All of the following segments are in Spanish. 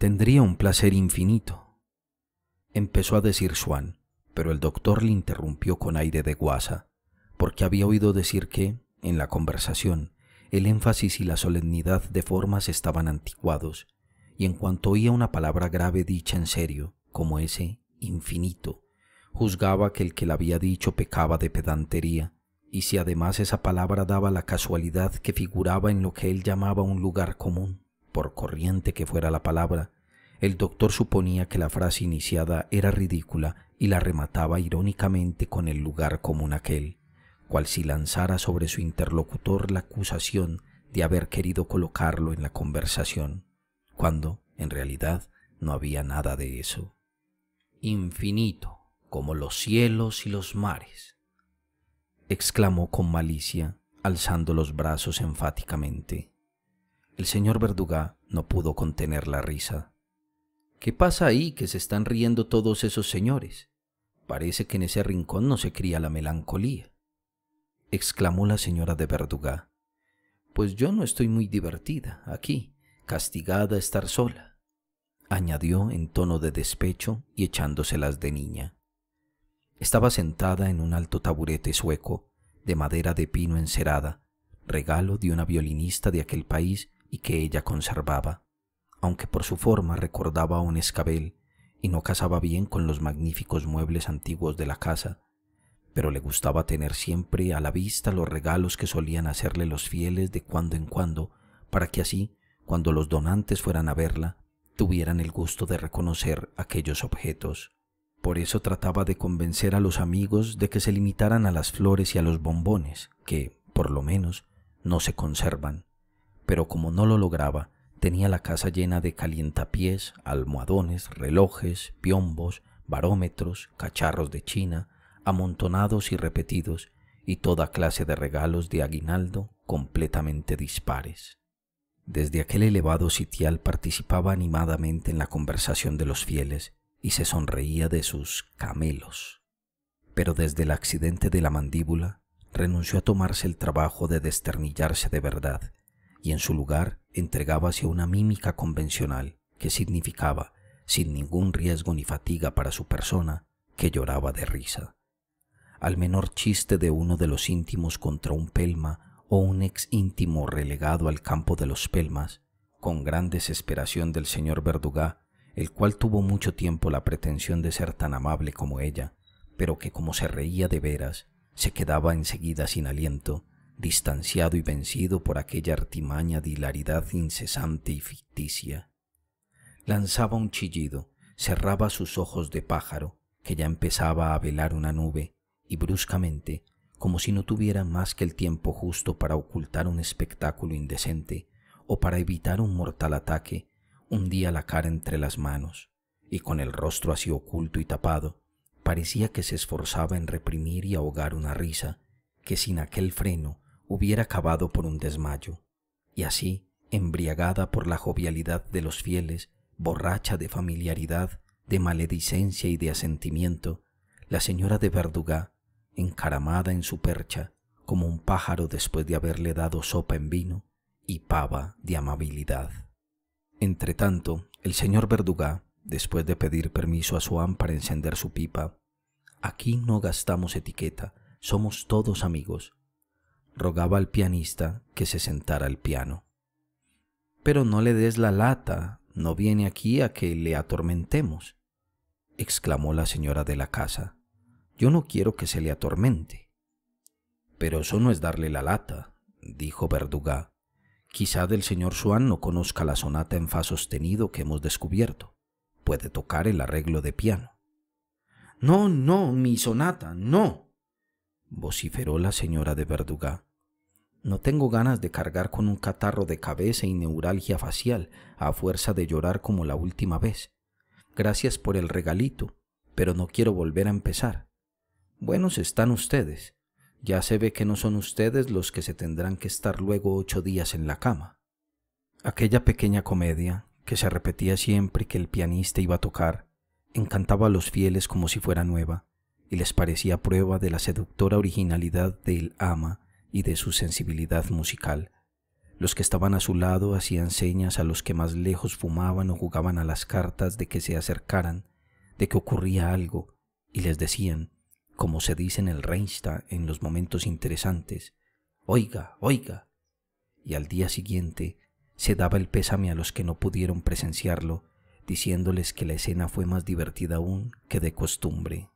Tendría un placer infinito, empezó a decir Swann, pero el doctor le interrumpió con aire de guasa, porque había oído decir que, en la conversación, el énfasis y la solemnidad de formas estaban anticuados, y en cuanto oía una palabra grave dicha en serio, como ese infinito, juzgaba que el que la había dicho pecaba de pedantería, y si además esa palabra daba la casualidad que figuraba en lo que él llamaba un lugar común, por corriente que fuera la palabra, el doctor suponía que la frase iniciada era ridícula y la remataba irónicamente con el lugar común aquel, cual si lanzara sobre su interlocutor la acusación de haber querido colocarlo en la conversación, cuando, en realidad, no había nada de eso. Infinito, como los cielos y los mares, exclamó con malicia, alzando los brazos enfáticamente. El señor Verdugo no pudo contener la risa. ¿Qué pasa ahí que se están riendo todos esos señores? Parece que en ese rincón no se cría la melancolía, exclamó la señora de Verdugo. Pues yo no estoy muy divertida aquí, castigada a estar sola, añadió en tono de despecho y echándoselas de niña. Estaba sentada en un alto taburete sueco, de madera de pino encerada, regalo de una violinista de aquel país y que ella conservaba, aunque por su forma recordaba a un escabel y no casaba bien con los magníficos muebles antiguos de la casa, pero le gustaba tener siempre a la vista los regalos que solían hacerle los fieles de cuando en cuando, para que así, cuando los donantes fueran a verla, tuvieran el gusto de reconocer aquellos objetos. Por eso trataba de convencer a los amigos de que se limitaran a las flores y a los bombones, que, por lo menos, no se conservan. Pero como no lo lograba, tenía la casa llena de calientapiés, almohadones, relojes, piombos, barómetros, cacharros de china, amontonados y repetidos, y toda clase de regalos de aguinaldo completamente dispares. Desde aquel elevado sitial participaba animadamente en la conversación de los fieles y se sonreía de sus camelos. Pero desde el accidente de la mandíbula renunció a tomarse el trabajo de desternillarse de verdad, y en su lugar entregábase a una mímica convencional que significaba, sin ningún riesgo ni fatiga para su persona, que lloraba de risa. Al menor chiste de uno de los íntimos contra un pelma o un ex íntimo relegado al campo de los pelmas, con gran desesperación del señor Verdugo, el cual tuvo mucho tiempo la pretensión de ser tan amable como ella, pero que como se reía de veras, se quedaba enseguida sin aliento, distanciado y vencido por aquella artimaña de hilaridad incesante y ficticia. Lanzaba un chillido, cerraba sus ojos de pájaro, que ya empezaba a velar una nube, y bruscamente, como si no tuviera más que el tiempo justo para ocultar un espectáculo indecente o para evitar un mortal ataque, hundía la cara entre las manos, y con el rostro así oculto y tapado, parecía que se esforzaba en reprimir y ahogar una risa que sin aquel freno hubiera acabado por un desmayo, y así, embriagada por la jovialidad de los fieles, borracha de familiaridad, de maledicencia y de asentimiento, la señora de Verdugo, encaramada en su percha, como un pájaro después de haberle dado sopa en vino, hipaba de amabilidad. Entretanto, el señor Verdugo, después de pedir permiso a Swann para encender su pipa, «Aquí no gastamos etiqueta, somos todos amigos», rogaba al pianista que se sentara al piano. «Pero no le des la lata, no viene aquí a que le atormentemos», exclamó la señora de la casa. «Yo no quiero que se le atormente». «Pero eso no es darle la lata», dijo Verdugo. «Quizá del señor Swann no conozca la sonata en fa sostenido que hemos descubierto. Puede tocar el arreglo de piano». «No, no, mi sonata, no», vociferó la señora de Verdugo. «No tengo ganas de cargar con un catarro de cabeza y neuralgia facial a fuerza de llorar como la última vez. Gracias por el regalito, pero no quiero volver a empezar. Buenos están ustedes. Ya se ve que no son ustedes los que se tendrán que estar luego 8 días en la cama». Aquella pequeña comedia, que se repetía siempre que el pianista iba a tocar, encantaba a los fieles como si fuera nueva, y les parecía prueba de la seductora originalidad del ama y de su sensibilidad musical. Los que estaban a su lado hacían señas a los que más lejos fumaban o jugaban a las cartas de que se acercaran, de que ocurría algo, y les decían, como se dice en el Reichstag en los momentos interesantes, «Oiga, oiga». Y al día siguiente se daba el pésame a los que no pudieron presenciarlo, diciéndoles que la escena fue más divertida aún que de costumbre.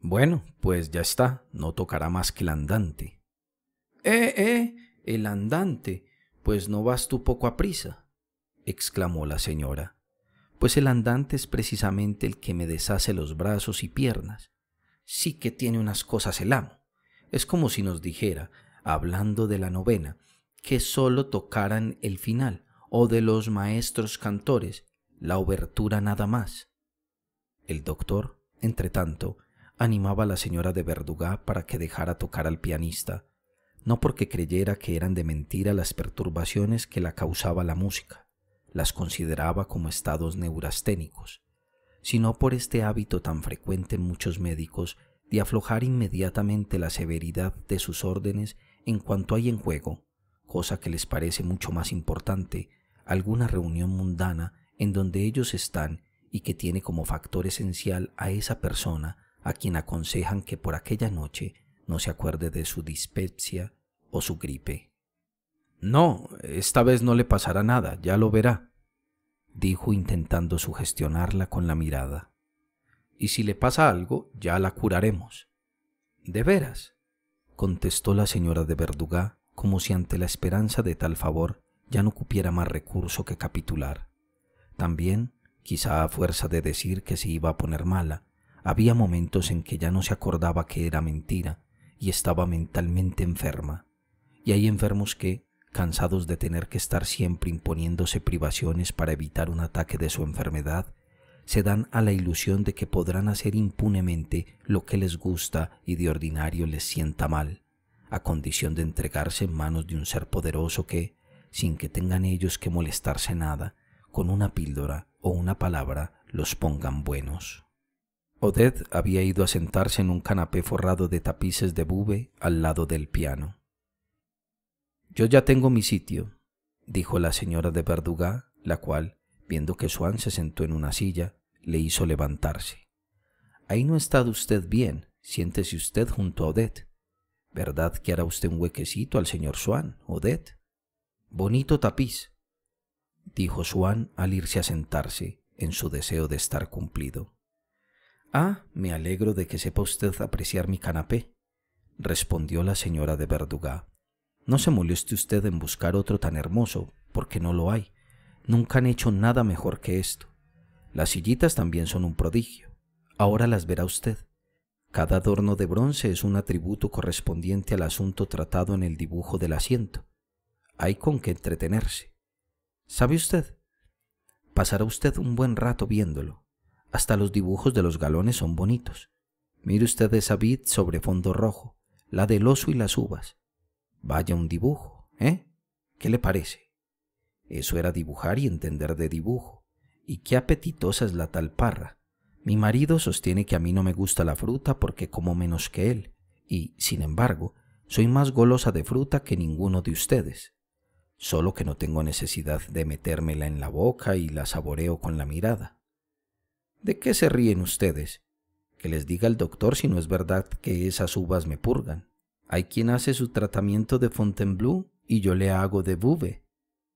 «Bueno, pues ya está, no tocará más que el andante». El andante, pues no vas tú poco aprisa», exclamó la señora. «Pues el andante es precisamente el que me deshace los brazos y piernas. Sí que tiene unas cosas el amo. Es como si nos dijera, hablando de la novena, que sólo tocaran el final, o de los maestros cantores, la obertura nada más». El doctor, entretanto, animaba a la señora de Verdugá para que dejara tocar al pianista, no porque creyera que eran de mentira las perturbaciones que la causaba la música, las consideraba como estados neurasténicos, sino por este hábito tan frecuente en muchos médicos de aflojar inmediatamente la severidad de sus órdenes en cuanto hay en juego, cosa que les parece mucho más importante, alguna reunión mundana en donde ellos están y que tiene como factor esencial a esa persona a quien aconsejan que por aquella noche no se acuerde de su dispepsia o su gripe. «No, esta vez no le pasará nada, ya lo verá», dijo intentando sugestionarla con la mirada. «Y si le pasa algo, ya la curaremos». «¿De veras?», contestó la señora de Verdugá, como si ante la esperanza de tal favor ya no cupiera más recurso que capitular. También, quizá a fuerza de decir que se iba a poner mala, había momentos en que ya no se acordaba que era mentira y estaba mentalmente enferma. Y hay enfermos que, cansados de tener que estar siempre imponiéndose privaciones para evitar un ataque de su enfermedad, se dan a la ilusión de que podrán hacer impunemente lo que les gusta y de ordinario les sienta mal, a condición de entregarse en manos de un ser poderoso que, sin que tengan ellos que molestarse nada, con una píldora o una palabra los pongan buenos. Odette había ido a sentarse en un canapé forrado de tapices de Beauvais al lado del piano. «Yo ya tengo mi sitio», dijo la señora de Verdugá, la cual, viendo que Swann se sentó en una silla, le hizo levantarse. «Ahí no ha estado usted bien, siéntese usted junto a Odette. ¿Verdad que hará usted un huequecito al señor Swann, Odette?» «Bonito tapiz», dijo Swann al irse a sentarse, en su deseo de estar cumplido. «Ah, me alegro de que sepa usted apreciar mi canapé», respondió la señora de Verdugá. «No se moleste usted en buscar otro tan hermoso, porque no lo hay. Nunca han hecho nada mejor que esto. Las sillitas también son un prodigio. Ahora las verá usted. Cada adorno de bronce es un atributo correspondiente al asunto tratado en el dibujo del asiento. Hay con qué entretenerse. ¿Sabe usted? Pasará usted un buen rato viéndolo. Hasta los dibujos de los galones son bonitos. Mire usted esa vid sobre fondo rojo, la del oso y las uvas. Vaya un dibujo, ¿eh? ¿Qué le parece? Eso era dibujar y entender de dibujo. Y qué apetitosa es la tal parra. Mi marido sostiene que a mí no me gusta la fruta porque como menos que él, y, sin embargo, soy más golosa de fruta que ninguno de ustedes. Solo que no tengo necesidad de metérmela en la boca y la saboreo con la mirada. ¿De qué se ríen ustedes? Que les diga el doctor si no es verdad que esas uvas me purgan. Hay quien hace su tratamiento de Fontainebleau y yo le hago de Beauvais.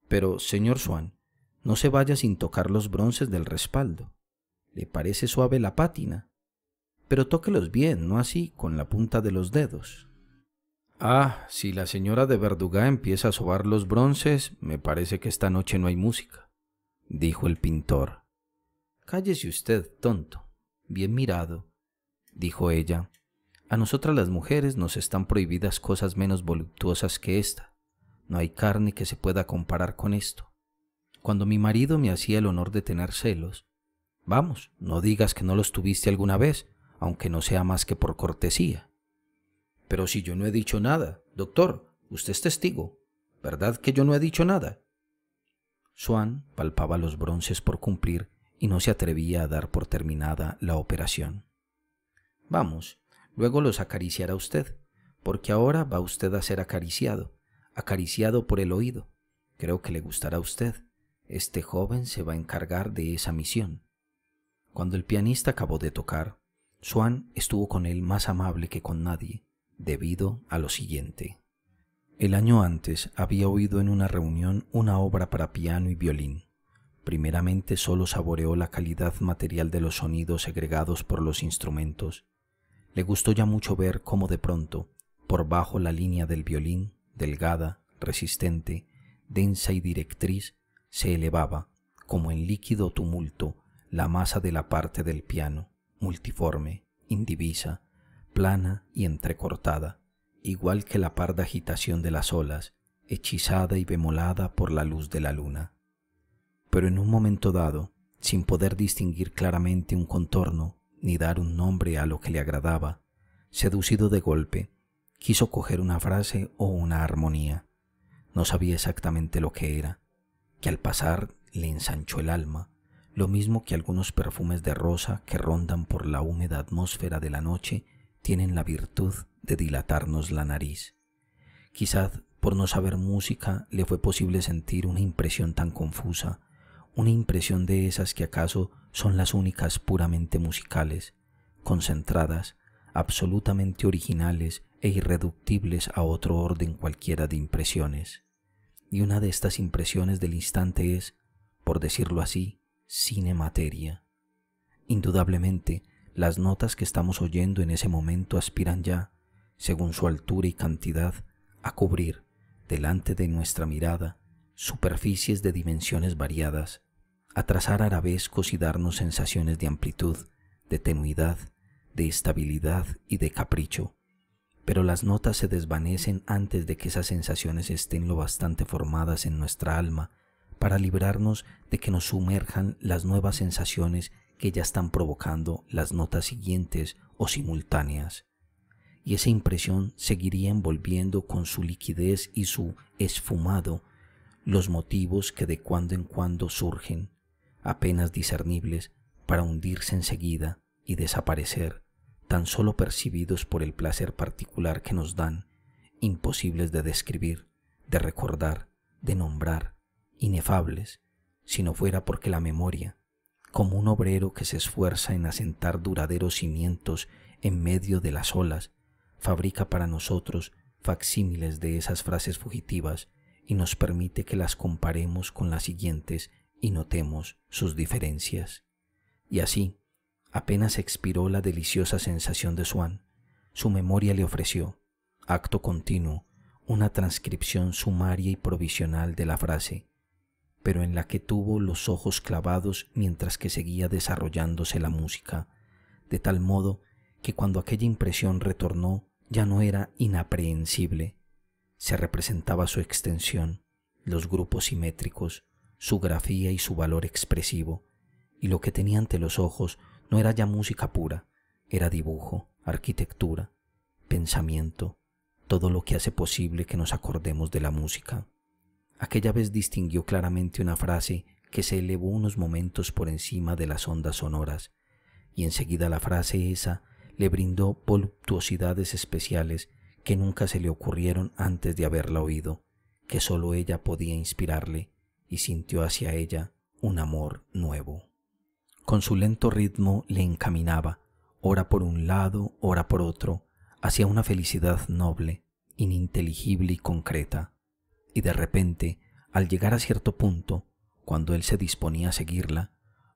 Pero, señor Swann, no se vaya sin tocar los bronces del respaldo. ¿Le parece suave la pátina? Pero tóquelos bien, no así, con la punta de los dedos». «Ah, si la señora de Verdugá empieza a sobar los bronces, me parece que esta noche no hay música», dijo el pintor. «Cállese usted, tonto. Bien mirado», dijo ella. «A nosotras las mujeres nos están prohibidas cosas menos voluptuosas que esta. No hay carne que se pueda comparar con esto. Cuando mi marido me hacía el honor de tener celos, vamos, no digas que no los tuviste alguna vez, aunque no sea más que por cortesía». «Pero si yo no he dicho nada, doctor, usted es testigo. ¿Verdad que yo no he dicho nada?» Swann palpaba los bronces por cumplir y no se atrevía a dar por terminada la operación. «Vamos, luego los acariciará usted, porque ahora va usted a ser acariciado por el oído. Creo que le gustará a usted. Este joven se va a encargar de esa misión. Cuando el pianista acabó de tocar, Swann estuvo con él más amable que con nadie, debido a lo siguiente. El año antes había oído en una reunión una obra para piano y violín. Primeramente solo saboreó la calidad material de los sonidos segregados por los instrumentos. Le gustó ya mucho ver cómo de pronto, por bajo la línea del violín, delgada, resistente, densa y directriz, se elevaba, como en líquido tumulto, la masa de la parte del piano, multiforme, indivisa, plana y entrecortada, igual que la parda agitación de las olas, hechizada y bemolada por la luz de la luna. Pero en un momento dado, sin poder distinguir claramente un contorno ni dar un nombre a lo que le agradaba, seducido de golpe, quiso coger una frase o una armonía. No sabía exactamente lo que era, que al pasar le ensanchó el alma, lo mismo que algunos perfumes de rosa que rondan por la húmeda atmósfera de la noche tienen la virtud de dilatarnos la nariz. Quizás por no saber música le fue posible sentir una impresión tan confusa, una impresión de esas que acaso son las únicas puramente musicales, concentradas, absolutamente originales e irreductibles a otro orden cualquiera de impresiones. Y una de estas impresiones del instante es, por decirlo así, cine materia. Indudablemente, las notas que estamos oyendo en ese momento aspiran ya, según su altura y cantidad, a cubrir, delante de nuestra mirada, superficies de dimensiones variadas, a trazar arabescos y darnos sensaciones de amplitud, de tenuidad, de estabilidad y de capricho. Pero las notas se desvanecen antes de que esas sensaciones estén lo bastante formadas en nuestra alma para librarnos de que nos sumerjan las nuevas sensaciones que ya están provocando las notas siguientes o simultáneas. Y esa impresión seguiría envolviendo con su liquidez y su esfumado los motivos que de cuando en cuando surgen, apenas discernibles, para hundirse enseguida y desaparecer, tan solo percibidos por el placer particular que nos dan, imposibles de describir, de recordar, de nombrar, inefables, si no fuera porque la memoria, como un obrero que se esfuerza en asentar duraderos cimientos en medio de las olas, fabrica para nosotros facsímiles de esas frases fugitivas y nos permite que las comparemos con las siguientes y notemos sus diferencias. Y así, apenas expiró la deliciosa sensación de Swann, su memoria le ofreció, acto continuo, una transcripción sumaria y provisional de la frase, pero en la que tuvo los ojos clavados mientras que seguía desarrollándose la música, de tal modo que cuando aquella impresión retornó ya no era inaprehensible, se representaba su extensión, los grupos simétricos, su grafía y su valor expresivo, y lo que tenía ante los ojos no era ya música pura, era dibujo, arquitectura, pensamiento, todo lo que hace posible que nos acordemos de la música. Aquella vez distinguió claramente una frase que se elevó unos momentos por encima de las ondas sonoras, y enseguida la frase esa le brindó voluptuosidades especiales que nunca se le ocurrieron antes de haberla oído, que sólo ella podía inspirarle, y sintió hacia ella un amor nuevo. Con su lento ritmo le encaminaba, ora por un lado, ora por otro, hacia una felicidad noble, ininteligible y concreta. Y de repente, al llegar a cierto punto, cuando él se disponía a seguirla,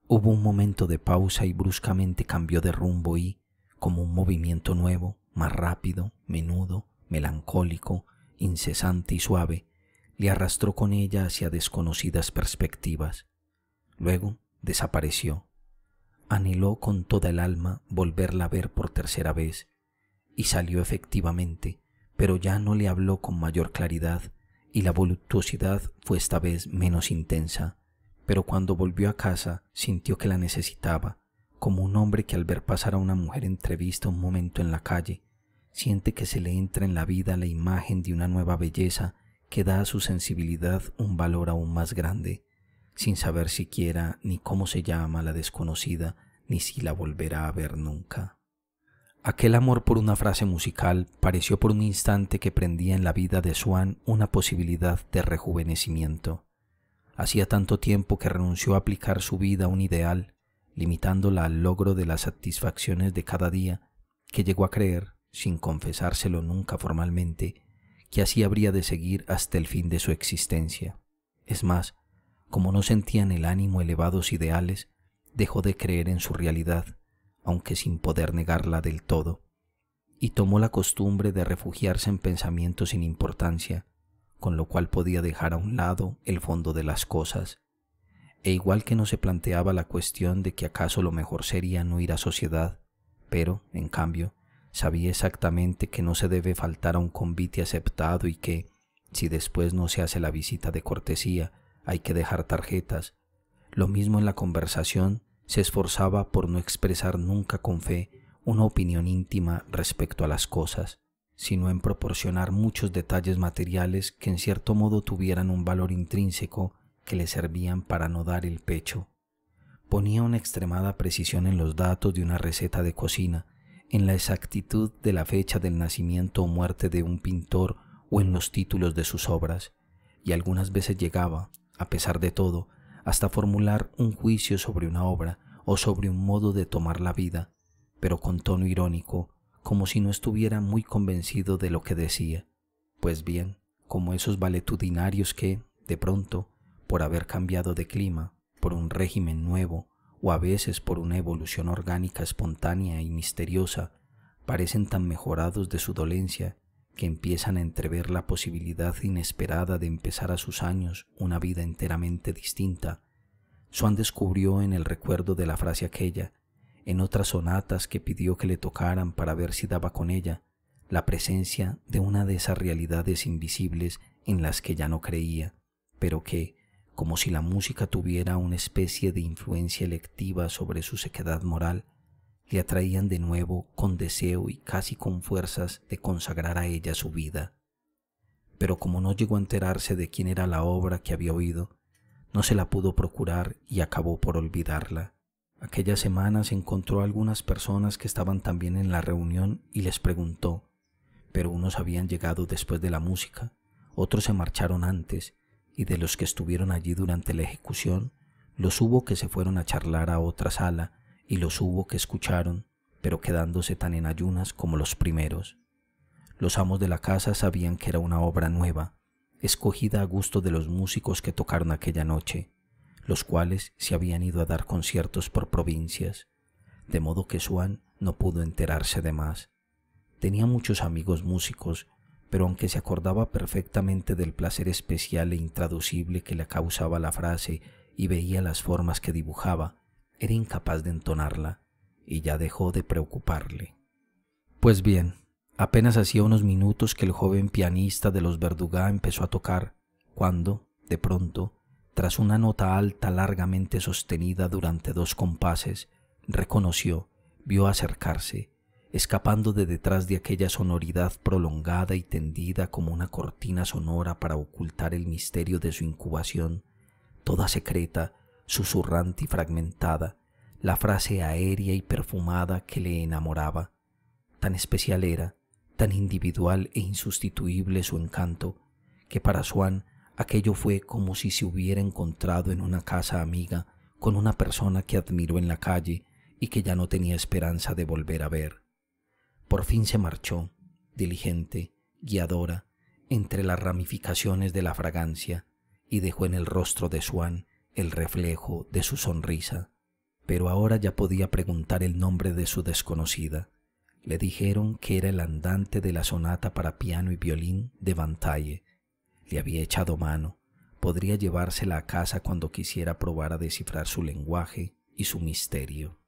hubo un momento de pausa y bruscamente cambió de rumbo y, como un movimiento nuevo, más rápido, menudo, melancólico, incesante y suave, le arrastró con ella hacia desconocidas perspectivas. Luego desapareció. Anheló con toda el alma volverla a ver por tercera vez, y salió efectivamente, pero ya no le habló con mayor claridad, y la voluptuosidad fue esta vez menos intensa, pero cuando volvió a casa sintió que la necesitaba, como un hombre que al ver pasar a una mujer entrevista un momento en la calle, siente que se le entra en la vida la imagen de una nueva belleza que da a su sensibilidad un valor aún más grande, sin saber siquiera ni cómo se llama la desconocida, ni si la volverá a ver nunca. Aquel amor por una frase musical pareció por un instante que prendía en la vida de Swann una posibilidad de rejuvenecimiento. Hacía tanto tiempo que renunció a aplicar su vida a un ideal, limitándola al logro de las satisfacciones de cada día, que llegó a creer, sin confesárselo nunca formalmente, que así habría de seguir hasta el fin de su existencia. Es más, como no sentía en el ánimo elevados ideales, dejó de creer en su realidad, aunque sin poder negarla del todo, y tomó la costumbre de refugiarse en pensamientos sin importancia, con lo cual podía dejar a un lado el fondo de las cosas, e igual que no se planteaba la cuestión de que acaso lo mejor sería no ir a sociedad, pero, en cambio, sabía exactamente que no se debe faltar a un convite aceptado y que, si después no se hace la visita de cortesía, hay que dejar tarjetas. Lo mismo en la conversación, se esforzaba por no expresar nunca con fe una opinión íntima respecto a las cosas, sino en proporcionar muchos detalles materiales que en cierto modo tuvieran un valor intrínseco que le servían para no dar el pecho. Ponía una extremada precisión en los datos de una receta de cocina, en la exactitud de la fecha del nacimiento o muerte de un pintor o en los títulos de sus obras, y algunas veces llegaba, a pesar de todo, hasta formular un juicio sobre una obra o sobre un modo de tomar la vida, pero con tono irónico, como si no estuviera muy convencido de lo que decía. Pues bien, como esos valetudinarios que, de pronto, por haber cambiado de clima, por un régimen nuevo, o a veces por una evolución orgánica espontánea y misteriosa, parecen tan mejorados de su dolencia que empiezan a entrever la posibilidad inesperada de empezar a sus años una vida enteramente distinta. Swann descubrió en el recuerdo de la frase aquella, en otras sonatas que pidió que le tocaran para ver si daba con ella, la presencia de una de esas realidades invisibles en las que ya no creía, pero que, como si la música tuviera una especie de influencia electiva sobre su sequedad moral, le atraían de nuevo con deseo y casi con fuerzas de consagrar a ella su vida. Pero como no llegó a enterarse de quién era la obra que había oído, no se la pudo procurar y acabó por olvidarla. Aquella semana se encontró a algunas personas que estaban también en la reunión y les preguntó, pero unos habían llegado después de la música, otros se marcharon antes, y de los que estuvieron allí durante la ejecución, los hubo que se fueron a charlar a otra sala y los hubo que escucharon, pero quedándose tan en ayunas como los primeros. Los amos de la casa sabían que era una obra nueva, escogida a gusto de los músicos que tocaron aquella noche, los cuales se habían ido a dar conciertos por provincias, de modo que Swann no pudo enterarse de más. Tenía muchos amigos músicos, pero aunque se acordaba perfectamente del placer especial e intraducible que le causaba la frase y veía las formas que dibujaba, era incapaz de entonarla, y ya dejó de preocuparle. Pues bien, apenas hacía unos minutos que el joven pianista de los Verduga empezó a tocar, cuando, de pronto, tras una nota alta largamente sostenida durante 2 compases, reconoció, vio acercarse, escapando de detrás de aquella sonoridad prolongada y tendida como una cortina sonora para ocultar el misterio de su incubación, toda secreta, susurrante y fragmentada, la frase aérea y perfumada que le enamoraba. Tan especial era, tan individual e insustituible su encanto, que para Swann aquello fue como si se hubiera encontrado en una casa amiga con una persona que admiró en la calle y que ya no tenía esperanza de volver a ver. Por fin se marchó, diligente, guiadora, entre las ramificaciones de la fragancia, y dejó en el rostro de Swann el reflejo de su sonrisa. Pero ahora ya podía preguntar el nombre de su desconocida. Le dijeron que era el andante de la sonata para piano y violín de Van Taye. Le había echado mano, podría llevársela a casa cuando quisiera probar a descifrar su lenguaje y su misterio.